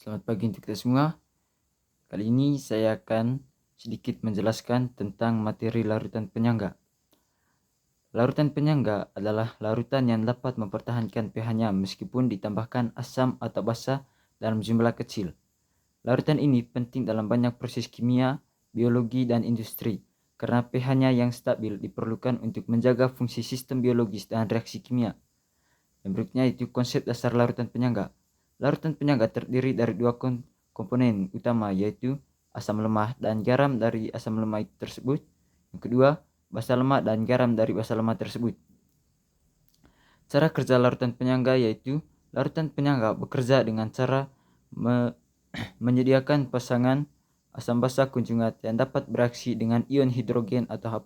Selamat pagi untuk kita semua. Kali ini saya akan sedikit menjelaskan tentang materi larutan penyangga. Larutan penyangga adalah larutan yang dapat mempertahankan pH-nya meskipun ditambahkan asam atau basa dalam jumlah kecil. Larutan ini penting dalam banyak proses kimia, biologi, dan industri karena pH-nya yang stabil diperlukan untuk menjaga fungsi sistem biologis dan reaksi kimia. Yang berikutnya itu konsep dasar larutan penyangga. Larutan penyangga terdiri dari dua komponen utama, yaitu asam lemah dan garam dari asam lemah tersebut. Yang kedua, basa lemak dan garam dari basa lemak tersebut. Cara kerja larutan penyangga yaitu larutan penyangga bekerja dengan cara menyediakan pasangan asam basa konjugat yang dapat bereaksi dengan ion hidrogen atau H+,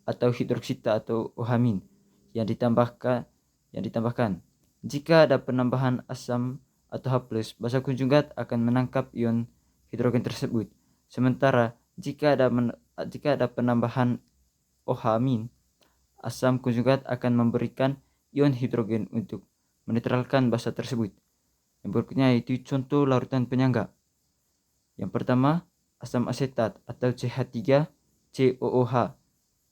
atau hidroksida atau OH- yang ditambahkan. Jika ada penambahan asam atau H+, basa konjugat akan menangkap ion hidrogen tersebut. Sementara jika ada penambahan OH-, asam konjugat akan memberikan ion hidrogen untuk menetralkan basa tersebut. Yang berikutnya yaitu contoh larutan penyangga. Yang pertama, asam asetat atau CH3COOH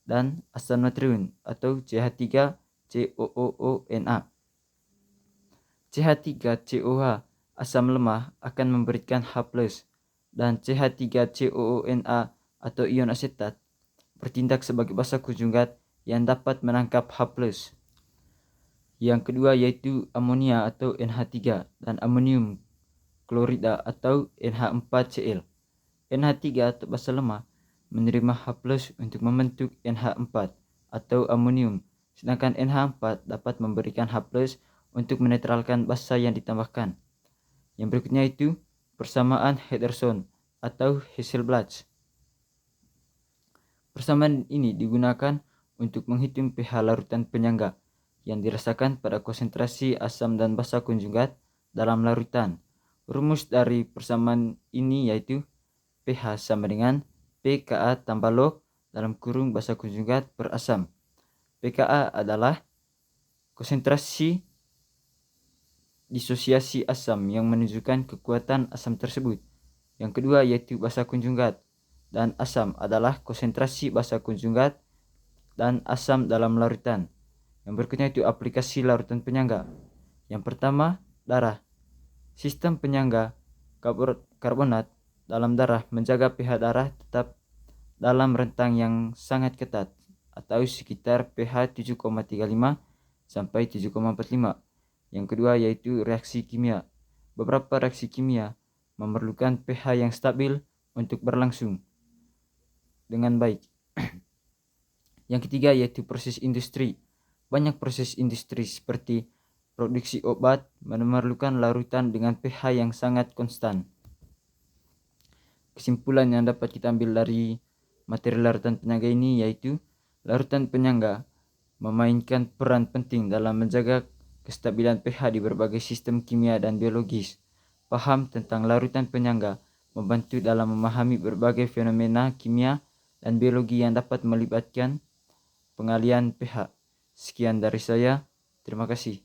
dan asam natrium atau CH3COONA. CH3COOH asam lemah akan memberikan H+, dan CH3COONA atau ion asetat bertindak sebagai basa konjugat yang dapat menangkap H+. Yang kedua yaitu amonia atau NH3 dan amonium klorida atau NH4Cl. NH3 atau basa lemah menerima H+ untuk membentuk NH4 atau amonium, sedangkan NH4 dapat memberikan H+ untuk menetralkan basa yang ditambahkan. Yang berikutnya itu persamaan Henderson atau Hasselblad. Persamaan ini digunakan untuk menghitung pH larutan penyangga yang dirasakan pada konsentrasi asam dan basa konjugat dalam larutan. Rumus dari persamaan ini yaitu pH sama dengan pKa tambah log dalam kurung basa konjugat per asam. pKa adalah konsentrasi disosiasi asam yang menunjukkan kekuatan asam tersebut. Yang kedua yaitu basa konjugat, dan asam adalah konsentrasi basa konjugat dan asam dalam larutan. Yang berikutnya itu aplikasi larutan penyangga. Yang pertama, darah. Sistem penyangga karbonat dalam darah menjaga pH darah tetap dalam rentang yang sangat ketat atau sekitar pH 7,35 sampai 7,45. Yang kedua yaitu reaksi kimia. Beberapa reaksi kimia memerlukan pH yang stabil untuk berlangsung dengan baik. Yang ketiga yaitu proses industri. Banyak proses industri seperti produksi obat memerlukan larutan dengan pH yang sangat konstan. Kesimpulan yang dapat kita ambil dari materi larutan penyangga ini yaitu larutan penyangga memainkan peran penting dalam menjaga kestabilan pH di berbagai sistem kimia dan biologis. Paham tentang larutan penyangga membantu dalam memahami berbagai fenomena kimia dan biologi yang dapat melibatkan pengalian pH. Sekian dari saya. Terima kasih.